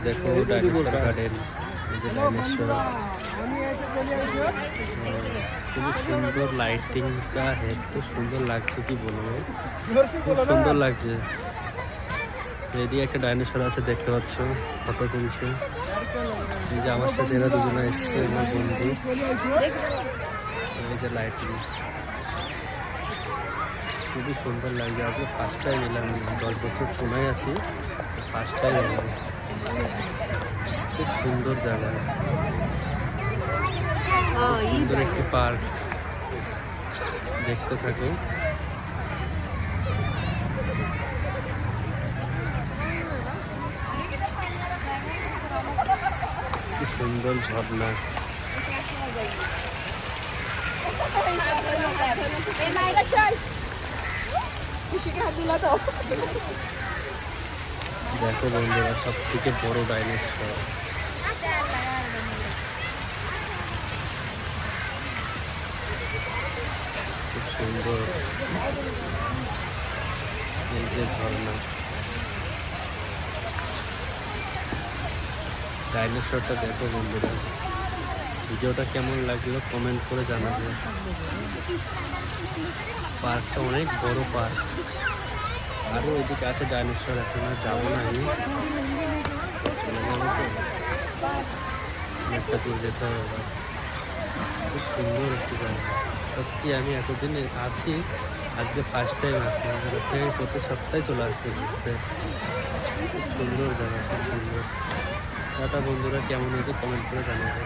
দেখো dinosaur garden, এই যে ডাইনোসর, খুবই সুন্দর লাইটিংটা, এত সুন্দর লাগছে কি বলবো, খুব সুন্দর লাগছে। এদিকে একটা ডাইনোসর আছে দেখতে পাচ্ছ, ফটো তুলছে। এই যে আমার সাথে এরা দুজনে এসছে, আমার বন্ধু। এই যে লাইটিং খুবই সুন্দর লাগছে। আজকে ফার্স্ট টাইম এলাম, 10 বছর শোনাই আছি, ফার্স্ট টাইম এলাম। খুব সুন্দর জায়গা, সুন্দর একটি পার্ক, দেখতে থাকো। কি সুন্দর ঝর্ণা, দেখো বন্ধুরা, সব থেকে বড় ডাইনোসর। খুব সুন্দর এই যে ঝর্ণা, ডাইনোসরটা দেখো বন্ধুরা। ভিডিওটা কেমন লাগলো কমেন্ট করে জানাবে। পার্কটা অনেক বড় পার্ক, আরও ওইদিকে আছে ডাইনোসর, এখন আর যাবো না, আমি চলে যাবো তো, অনেকটা দূর যেতে হবে আবার। খুব সুন্দর একটি জায়গা, সত্যি আমি এতদিন আছি, আজকে ফার্স্ট টাইম আসলাম। প্রতি সপ্তাহে চলে আসতে ঘুরতে। খুব সুন্দর জায়গা, খুব সুন্দর। টাটা বন্ধুরা, কেমন হয়েছে কমেন্ট করে জানাবে।